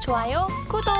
좋아요, 구독!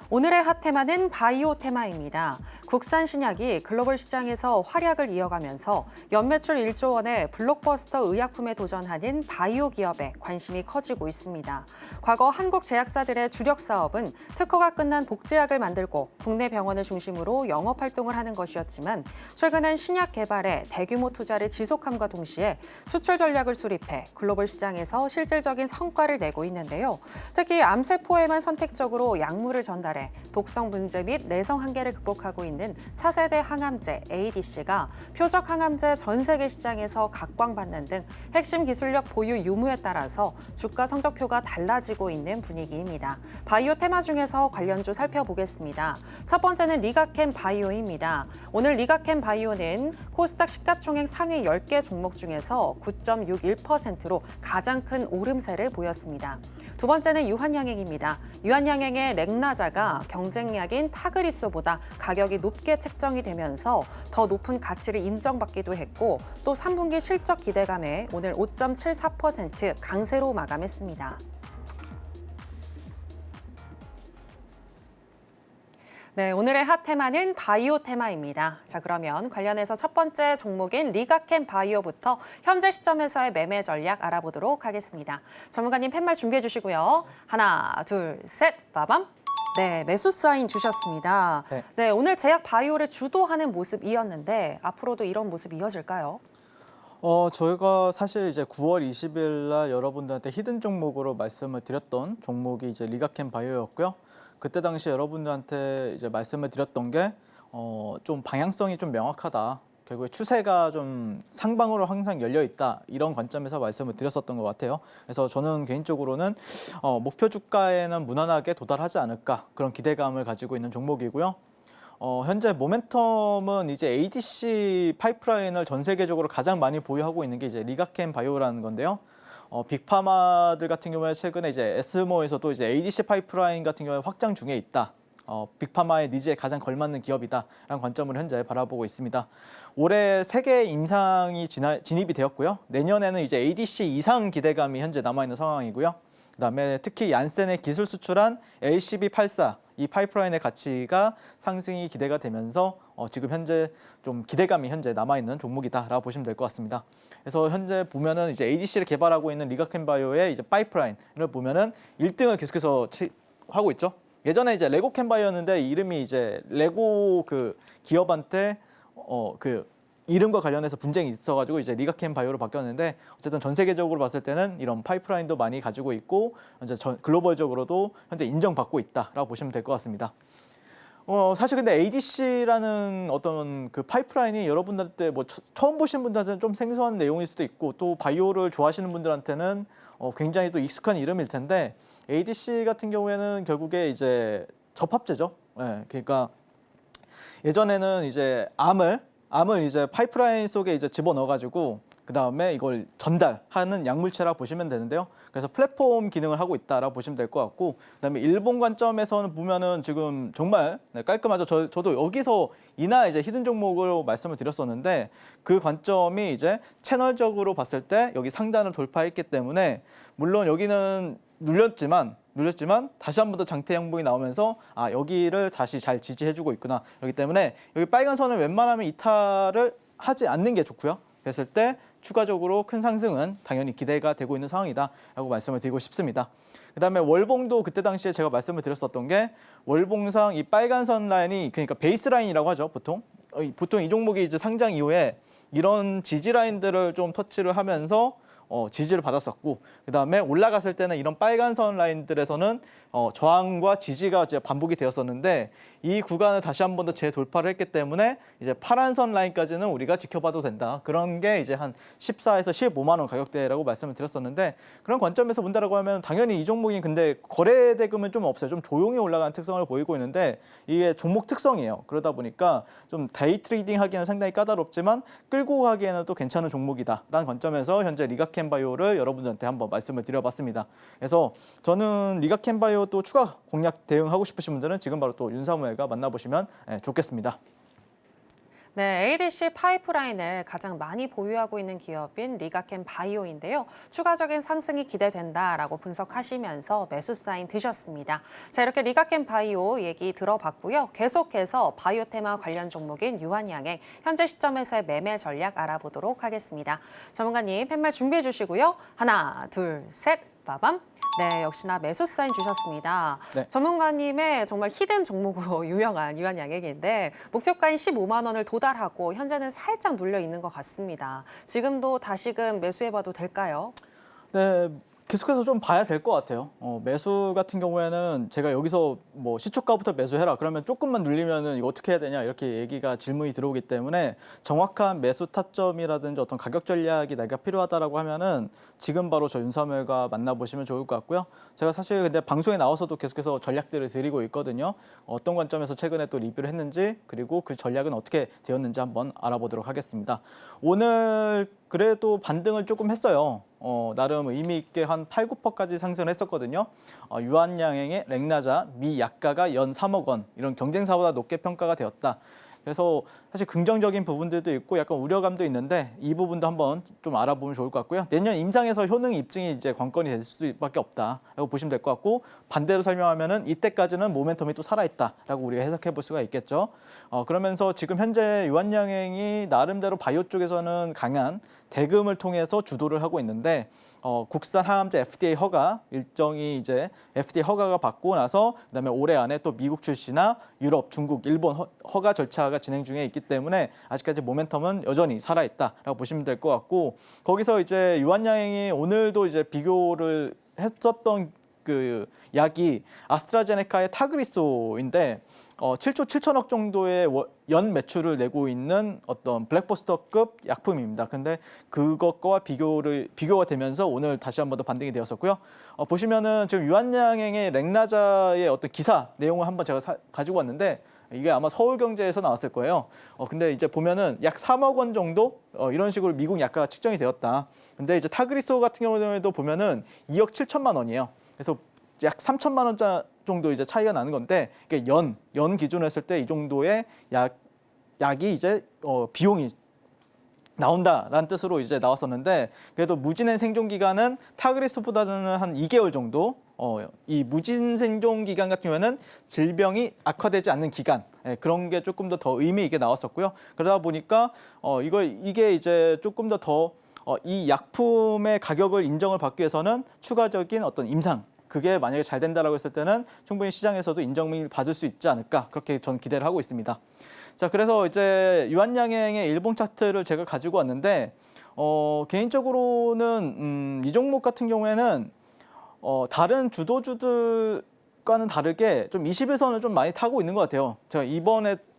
오늘의 핫테마는 바이오 테마입니다. 국산 신약이 글로벌 시장에서 활약을 이어가면서 연매출 1조 원의 블록버스터 의약품에 도전하는 바이오 기업에 관심이 커지고 있습니다. 과거 한국 제약사들의 주력 사업은 특허가 끝난 복제약을 만들고 국내 병원을 중심으로 영업 활동을 하는 것이었지만 최근엔 신약 개발에 대규모 투자를 지속함과 동시에 수출 전략을 수립해 글로벌 시장에서 실질적인 성과를 내고 있는데요. 특히 암세포에만 선택적으로 약물을 전달해 독성 문제 및 내성 한계를 극복하고 있는 차세대 항암제 ADC가 표적 항암제 전 세계 시장에서 각광받는 등 핵심 기술력 보유 유무에 따라서 주가 성적표가 달라지고 있는 분위기입니다. 바이오 테마 중에서 관련주 살펴보겠습니다. 첫 번째는 리가캠 바이오입니다. 오늘 리가캠 바이오는 코스닥 시가총액 상위 10개 종목 중에서 9.61%로 가장 큰 오름세를 보였습니다. 두 번째는 유한양행입니다. 유한양행의 렉나자가 경쟁약인 타그리소보다 가격이 높게 책정이 되면서 더 높은 가치를 인정받기도 했고 또 3분기 실적 기대감에 오늘 5.74% 강세로 마감했습니다. 네, 오늘의 핫테마는 바이오 테마입니다. 자, 그러면 관련해서 첫 번째 종목인 리가캠 바이오부터 현재 시점에서의 매매 전략 알아보도록 하겠습니다. 전문가님 팻말 준비해 주시고요. 하나, 둘, 셋, 빠밤. 네, 매수 사인 주셨습니다. 네, 오늘 제약 바이오를 주도하는 모습이었는데 앞으로도 이런 모습이 이어질까요? 저희가 사실 이제 9월 20일 날 여러분들한테 히든 종목으로 말씀을 드렸던 종목이 이제 리가캠 바이오였고요. 그때 당시 여러분들한테 이제 말씀을 드렸던 게 좀 방향성이 좀 명확하다. 결국에 추세가 좀 상방으로 항상 열려 있다. 이런 관점에서 말씀을 드렸었던 것 같아요. 그래서 저는 개인적으로는 목표 주가에는 무난하게 도달하지 않을까 그런 기대감을 가지고 있는 종목이고요. 현재 모멘텀은 이제 ADC 파이프라인을 전 세계적으로 가장 많이 보유하고 있는 게 이제 리가캠 바이오라는 건데요. 빅파마들 같은 경우에 최근에 이제 에스모에서도 이제 ADC 파이프라인 같은 경우에 확장 중에 있다. 빅파마의 니즈에 가장 걸맞는 기업이다라는 관점을 현재 바라보고 있습니다. 올해 세계 임상이 진입이 되었고요. 내년에는 이제 ADC 이상 기대감이 현재 남아있는 상황이고요. 그다음에 특히 얀센의 기술 수출한 LCB84 이 파이프라인의 가치가 상승이 기대가 되면서 지금 현재 좀 기대감이 현재 남아있는 종목이다라고 보시면 될 것 같습니다. 그래서 현재 보면은 이제 ADC를 개발하고 있는 리가캠 바이오의 이제 파이프라인을 보면은 1등을 계속해서 하고 있죠. 예전에 이제 레고캠 바이오였는데 이름이 이제 레고 그 기업한테 그 이름과 관련해서 분쟁이 있어가지고 이제 리가캠 바이오로 바뀌었는데 어쨌든 전 세계적으로 봤을 때는 이런 파이프라인도 많이 가지고 있고 현재 글로벌적으로도 현재 인정받고 있다라고 보시면 될 것 같습니다. 사실 근데 ADC라는 어떤 그 파이프라인이 여러분들한테 뭐 처음 보신 분들한테는 좀 생소한 내용일 수도 있고 또 바이오를 좋아하시는 분들한테는 굉장히 또 익숙한 이름일 텐데 ADC 같은 경우에는 결국에 이제 접합제죠. 네, 그러니까 예전에는 이제 암을 이제 파이프라인 속에 이제 집어넣어가지고 그 다음에 이걸 전달하는 약물체라 보시면 되는데요. 그래서 플랫폼 기능을 하고 있다라고 보시면 될 것 같고, 그다음에 일본 관점에서는 보면은 지금 정말 깔끔하죠. 저도 여기서 이날 이제 히든 종목으로 말씀을 드렸었는데 그 관점이 이제 채널적으로 봤을 때 여기 상단을 돌파했기 때문에 물론 여기는 눌렸지만 다시 한 번 더 장대 양봉이 나오면서 여기를 다시 잘 지지해주고 있구나. 그렇기 때문에 여기 빨간 선을 웬만하면 이탈을 하지 않는 게 좋고요. 그랬을 때 추가적으로 큰 상승은 당연히 기대가 되고 있는 상황이다라고 말씀을 드리고 싶습니다. 그다음에 월봉도 그때 당시에 제가 말씀을 드렸었던 게 월봉상 이 빨간 선 라인이 그러니까 베이스 라인이라고 하죠. 보통 이 종목이 이제 상장 이후에 이런 지지 라인들을 좀 터치를 하면서 지지를 받았었고 그다음에 올라갔을 때는 이런 빨간 선 라인들에서는 저항과 지지가 이제 반복이 되었었는데 이 구간을 다시 한 번 더 재돌파를 했기 때문에 이제 파란 선 라인까지는 우리가 지켜봐도 된다. 그런 게 이제 한 14에서 15만 원 가격대라고 말씀을 드렸었는데 그런 관점에서 본다라고 하면 당연히 이 종목이 근데 거래 대금은 좀 없어요. 좀 조용히 올라가는 특성을 보이고 있는데 이게 종목 특성이에요. 그러다 보니까 좀 데이 트레이딩 하기에는 상당히 까다롭지만 끌고 가기에는 또 괜찮은 종목이다라는 관점에서 현재 리가캠 바이오를 여러분들한테 한번 말씀을 드려봤습니다. 그래서 저는 리가캠 바이오 또 추가 공략 대응하고 싶으신 분들은 지금 바로 또 윤사무엘과 만나보시면 좋겠습니다. 네, ADC 파이프라인을 가장 많이 보유하고 있는 기업인 리가켄 바이오인데요. 추가적인 상승이 기대된다라고 분석하시면서 매수 사인 드셨습니다. 자, 이렇게 리가켄 바이오 얘기 들어봤고요. 계속해서 바이오 테마 관련 종목인 유한양행 현재 시점에서의 매매 전략 알아보도록 하겠습니다. 전문가님 팻말 준비해 주시고요. 하나, 둘, 셋, 빠밤. 네, 역시나 매수 사인 주셨습니다. 네. 전문가님의 정말 히든 종목으로 유명한 유한양행인데 목표가인 15만 원을 도달하고 현재는 살짝 눌려 있는 것 같습니다. 지금도 다시금 매수해봐도 될까요? 네, 계속해서 좀 봐야 될 것 같아요. 매수 같은 경우에는 제가 여기서 뭐 시초가부터 매수해라 그러면 조금만 눌리면은 이거 어떻게 해야 되냐 이렇게 얘기가 질문이 들어오기 때문에 정확한 매수 타점이라든지 어떤 가격 전략이 내가 필요하다라고 하면은 지금 바로 저 윤삼열과 만나보시면 좋을 것 같고요. 제가 사실 근데 방송에 나와서도 계속해서 전략들을 드리고 있거든요. 어떤 관점에서 최근에 또 리뷰를 했는지 그리고 그 전략은 어떻게 되었는지 한번 알아보도록 하겠습니다. 오늘 그래도 반등을 조금 했어요. 나름 의미 있게 한 8, 9%까지 상승을 했었거든요. 유한양행의 렉나자, 미 약가가 연 3억 원 이런 경쟁사보다 높게 평가가 되었다. 그래서 사실 긍정적인 부분들도 있고 약간 우려감도 있는데 이 부분도 한번 좀 알아보면 좋을 것 같고요. 내년 임상에서 효능 입증이 이제 관건이 될 수밖에 없다라고 보시면 될 것 같고 반대로 설명하면은 이때까지는 모멘텀이 또 살아있다라고 우리가 해석해 볼 수가 있겠죠. 그러면서 지금 현재 유한양행이 나름대로 바이오 쪽에서는 강한 대금을 통해서 주도를 하고 있는데 국산 항암제 FDA 허가 일정이 이제 FDA 허가가 받고 나서 그다음에 올해 안에 또 미국 출시나 유럽, 중국, 일본 허가 절차가 진행 중에 있기 때문에 아직까지 모멘텀은 여전히 살아있다라고 보시면 될 것 같고 거기서 이제 유한양행이 오늘도 이제 비교를 했었던 그 약이 아스트라제네카의 타그리소인데 7조 7천억 정도의 연 매출을 내고 있는 어떤 블랙버스터급 약품입니다. 근데 그것과 비교가 되면서 오늘 다시 한 번 더 반등이 되었었고요. 보시면은 지금 유한양행의 렉나자의 어떤 기사 내용을 한번 제가 가지고 왔는데 이게 아마 서울경제에서 나왔을 거예요. 근데 이제 보면은 약 3억 원 정도 이런 식으로 미국 약가가 측정이 되었다. 근데 이제 타그리소 같은 경우에도 보면은 2억 7천만 원이에요. 그래서 약 3천만 원 정도 이제 차이가 나는 건데 이게 연 기준으로 했을 때 이 정도의 약이 이제 비용이 나온다라는 뜻으로 이제 나왔었는데 그래도 무진행 생존 기간은 타그리스보다는 한 2개월 정도 이 무진 생존 기간 같은 경우에는 질병이 악화되지 않는 기간 그런 게 조금 더 의미 있게 나왔었고요. 그러다 보니까 이게 이제 조금 더 이 약품의 가격을 인정을 받기 위해서는 추가적인 어떤 임상 그게 만약에 잘 된다라고 했을 때는 충분히 시장에서도 인정을 받을 수 있지 않을까 그렇게 전 기대를 하고 있습니다. 자, 그래서 이제 유한양행의 일봉 차트를 제가 가지고 왔는데 개인적으로는 이 종목 같은 경우에는 다른 주도주들과는 다르게 좀 21선을 좀 많이 타고 있는 것 같아요. 제가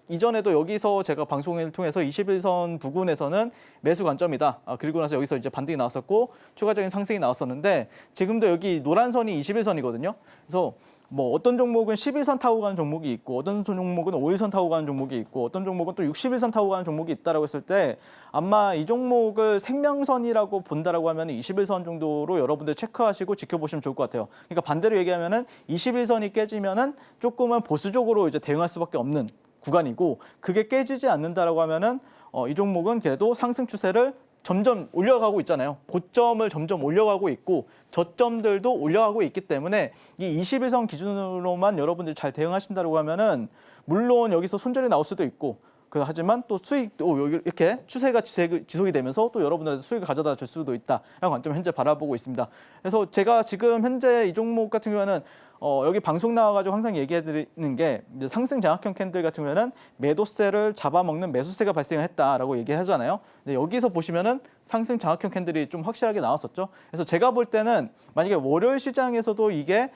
이전에도 여기서 제가 방송을 통해서 21선 부근에서는 매수 관점이다. 그리고 나서 여기서 이제 반등이 나왔었고 추가적인 상승이 나왔었는데 지금도 여기 노란 선이 21선이거든요. 그래서 뭐 어떤 종목은 11선 타고 가는 종목이 있고 어떤 종목은 5일선 타고 가는 종목이 있고 어떤 종목은 또 61선 타고 가는 종목이 있다라고 했을 때 아마 이 종목을 생명선이라고 본다라고 하면 21선 정도로 여러분들 체크하시고 지켜보시면 좋을 것 같아요. 그러니까 반대로 얘기하면은 21선이 깨지면은 조금은 보수적으로 이제 대응할 수밖에 없는 구간이고 그게 깨지지 않는다라고 하면은 이 종목은 그래도 상승 추세를 점점 올려가고 있잖아요. 고점을 점점 올려가고 있고 저점들도 올려가고 있기 때문에 이 21선 기준으로만 여러분들이 잘 대응하신다고 하면은 물론 여기서 손절이 나올 수도 있고 하지만 또 수익도 이렇게 추세가 지속이 되면서 또 여러분들한테 수익을 가져다 줄 수도 있다라는 관점을 현재 바라보고 있습니다. 그래서 제가 지금 현재 이 종목 같은 경우에는 여기 방송 나와가지고 항상 얘기해드리는 게 이제 상승 장악형 캔들 같은 경우에는 매도세를 잡아먹는 매수세가 발생을 했다라고 얘기하잖아요. 근데 여기서 보시면은 상승 장악형 캔들이 좀 확실하게 나왔었죠. 그래서 제가 볼 때는 만약에 월요일 시장에서도 이게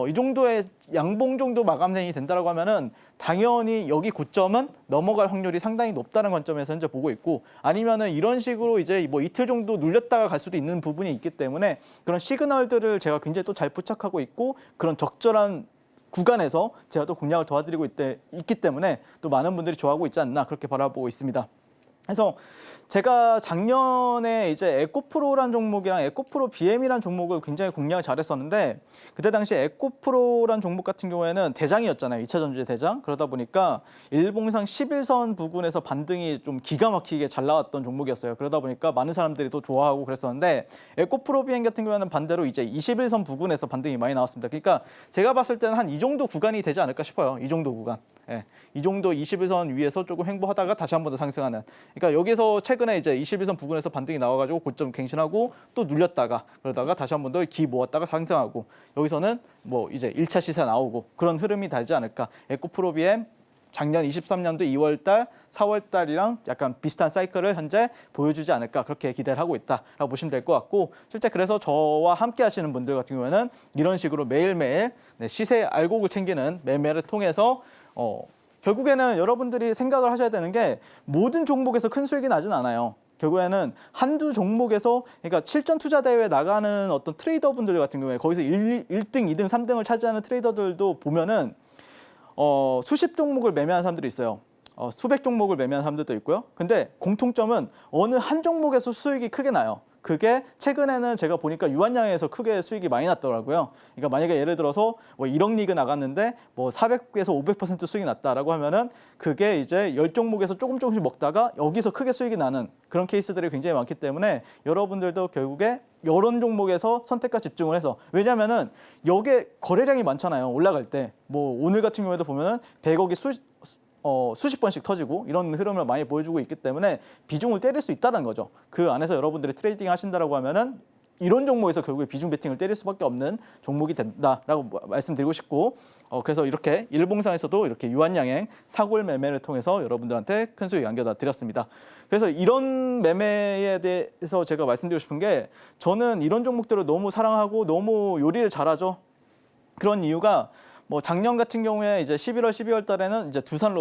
이 정도의 양봉 정도 마감이 된다라고 하면은 당연히 여기 고점은 넘어갈 확률이 상당히 높다는 관점에서 현재 보고 있고 아니면은 이런 식으로 이제 뭐 이틀 정도 눌렸다가 갈 수도 있는 부분이 있기 때문에 그런 시그널들을 제가 굉장히 또 잘 포착하고 있고 그런 적절한 구간에서 제가 또 공략을 도와드리고 있기 때문에 또 많은 분들이 좋아하고 있지 않나 그렇게 바라보고 있습니다. 그래서 제가 작년에 이제 에코프로라는 종목이랑 에코프로 BM이라는 종목을 굉장히 공략을 잘했었는데 그때 당시 에코프로라는 종목 같은 경우에는 대장이었잖아요. 2차 전지의 대장. 그러다 보니까 일봉상 11선 부근에서 반등이 좀 기가 막히게 잘 나왔던 종목이었어요. 그러다 보니까 많은 사람들이 또 좋아하고 그랬었는데 에코프로 BM 같은 경우에는 반대로 이제 21선 부근에서 반등이 많이 나왔습니다. 그러니까 제가 봤을 때는 한 이 정도 구간이 되지 않을까 싶어요. 이 정도 구간. 예, 이 정도 21선 위에서 조금 횡보하다가 다시 한 번 더 상승하는. 그러니까 여기서 최근에 이제 21선 부근에서 반등이 나와가지고 고점 갱신하고 또 눌렸다가 그러다가 다시 한 번 더 기 모았다가 상승하고 여기서는 뭐 이제 1차 시세 나오고 그런 흐름이 되지 않을까. 에코프로 BM 작년 23년도 2월달, 4월달이랑 약간 비슷한 사이클을 현재 보여주지 않을까 그렇게 기대를 하고 있다라고 보시면 될 것 같고 실제 그래서 저와 함께 하시는 분들 같은 경우에는 이런 식으로 매일매일 시세 알곡을 챙기는 매매를 통해서 결국에는 여러분들이 생각을 하셔야 되는 게 모든 종목에서 큰 수익이 나진 않아요. 결국에는 한두 종목에서 그러니까 실전 투자 대회에 나가는 어떤 트레이더분들 같은 경우에 거기서 1등, 2등, 3등을 차지하는 트레이더들도 보면은 수십 종목을 매매하는 사람들이 있어요. 수백 종목을 매매하는 사람들도 있고요. 근데 공통점은 어느 한 종목에서 수익이 크게 나요. 그게 최근에는 제가 보니까 유한양에서 크게 수익이 많이 났더라고요. 그러니까 만약에 예를 들어서 뭐 1억 리그 나갔는데 뭐 400에서 500% 수익이 났다라고 하면은 그게 이제 10종목에서 조금씩 먹다가 여기서 크게 수익이 나는 그런 케이스들이 굉장히 많기 때문에 여러분들도 결국에 이런 종목에서 선택과 집중을 해서 왜냐면은 여기에 거래량이 많잖아요. 올라갈 때. 뭐 오늘 같은 경우에도 보면은 100억이 수십 번씩 터지고 이런 흐름을 많이 보여주고 있기 때문에 비중을 때릴 수 있다는 거죠. 그 안에서 여러분들이 트레이딩 하신다라고 하면은 이런 종목에서 결국에 비중 베팅을 때릴 수밖에 없는 종목이 된다라고 말씀드리고 싶고 그래서 이렇게 일봉상에서도 이렇게 유한양행 사골 매매를 통해서 여러분들한테 큰 수익 안겨다 드렸습니다. 그래서 이런 매매에 대해서 제가 말씀드리고 싶은 게 저는 이런 종목들을 너무 사랑하고 너무 요리를 잘하죠. 그런 이유가 뭐 작년 같은 경우에 이제 11월, 12월 달에는 이제 두산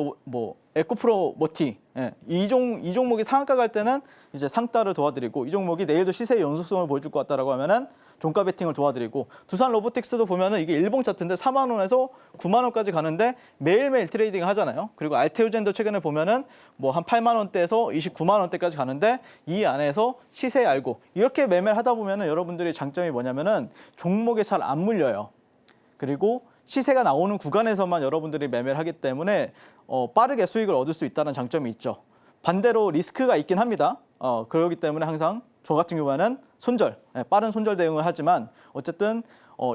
에코프로 모티 이 종목이 상한가 갈 때는 이제 상따를 도와드리고 이 종목이 내일도 시세의 연속성을 보여줄 것 같다라고 하면은 종가 베팅을 도와드리고 두산 로보틱스도 보면은 이게 일봉 차트인데 4만 원에서 9만 원까지 가는데 매일매일 트레이딩을 하잖아요. 그리고 알테오젠도 최근에 보면은 뭐 한 8만 원대에서 29만 원대까지 가는데 이 안에서 시세 알고 이렇게 매매를 하다 보면은 여러분들이 장점이 뭐냐면은 종목에 잘 안 물려요. 그리고 시세가 나오는 구간에서만 여러분들이 매매를 하기 때문에 빠르게 수익을 얻을 수 있다는 장점이 있죠. 반대로 리스크가 있긴 합니다. 그렇기 때문에 항상 저 같은 경우에는 빠른 손절 대응을 하지만 어쨌든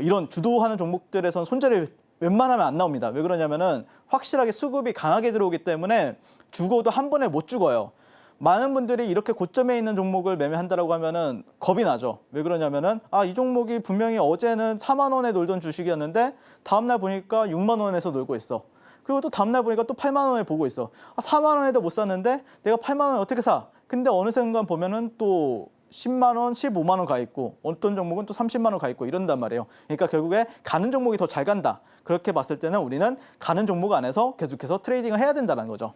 이런 주도하는 종목들에선 손절이 웬만하면 안 나옵니다. 왜 그러냐면은 확실하게 수급이 강하게 들어오기 때문에 죽어도 한 번에 못 죽어요. 많은 분들이 이렇게 고점에 있는 종목을 매매한다라고 하면은 겁이 나죠. 왜 그러냐면은 이 종목이 분명히 어제는 4만 원에 놀던 주식이었는데 다음날 보니까 6만 원에서 놀고 있어. 그리고 또 다음날 보니까 또 8만 원에 보고 있어. 4만 원에도 못 샀는데 내가 8만 원에 어떻게 사? 근데 어느 순간 보면은 또 10만 원, 15만 원 가 있고 어떤 종목은 또 30만 원 가 있고 이런단 말이에요. 그러니까 결국에 가는 종목이 더 잘 간다. 그렇게 봤을 때는 우리는 가는 종목 안에서 계속해서 트레이딩을 해야 된다는 거죠.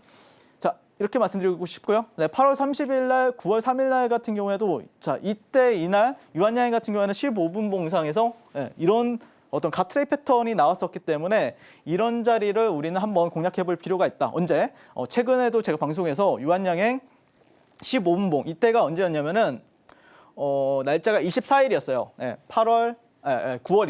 자, 이렇게 말씀드리고 싶고요. 8월 30일 날, 9월 3일 날 같은 경우에도 자, 이날 유한양행 같은 경우에는 15분 봉상에서 이런 어떤 갓트레이 패턴이 나왔었기 때문에 이런 자리를 우리는 한번 공략해 볼 필요가 있다. 언제? 최근에도 제가 방송에서 유한양행 15분 봉 이때가 언제였냐면은 날짜가 24일이었어요. 9월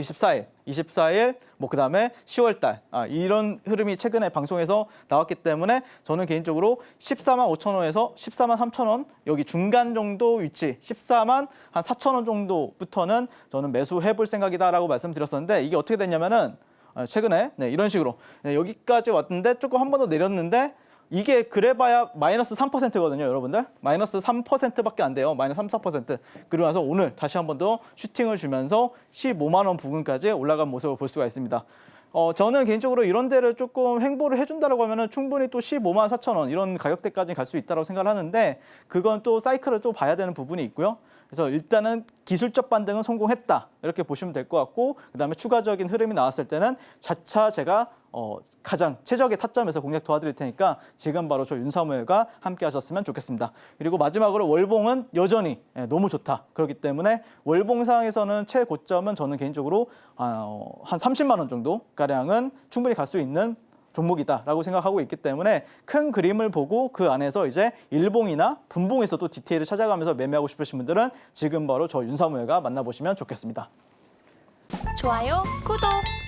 24일, 뭐 그다음에 10월 달 이런 흐름이 최근에 방송에서 나왔기 때문에 저는 개인적으로 14만 5천 원에서 14만 3천 원 여기 중간 정도 위치 14만 한 4천 원 정도부터는 저는 매수해 볼 생각이다라고 말씀드렸었는데 이게 어떻게 됐냐면은 최근에 이런 식으로 여기까지 왔는데 조금 한 번 더 내렸는데 이게 그래봐야 마이너스 3%거든요, 여러분들. 마이너스 3%밖에 안 돼요. 마이너스 3, 4%. 그러고 나서 오늘 다시 한 번 더 슈팅을 주면서 15만 원 부근까지 올라간 모습을 볼 수가 있습니다. 저는 개인적으로 이런 데를 조금 횡보를 해준다라고 하면은 충분히 또 15만 4천 원 이런 가격대까지 갈 수 있다고 생각을 하는데 그건 또 사이클을 또 봐야 되는 부분이 있고요. 그래서 일단은 기술적 반등은 성공했다 이렇게 보시면 될 것 같고 그다음에 추가적인 흐름이 나왔을 때는 차차 제가 가장 최적의 타점에서 공략 도와드릴 테니까 지금 바로 저 윤사무엘과 함께 하셨으면 좋겠습니다. 그리고 마지막으로 월봉은 여전히 너무 좋다. 그렇기 때문에 월봉상에서는 최고점은 저는 개인적으로 한 30만 원 정도 가량은 충분히 갈 수 있는 종목이다라고 생각하고 있기 때문에 큰 그림을 보고 그 안에서 이제 일봉이나 분봉에서도 디테일을 찾아가면서 매매하고 싶으신 분들은 지금 바로 저 윤사무엘과 만나보시면 좋겠습니다. 좋아요, 구독!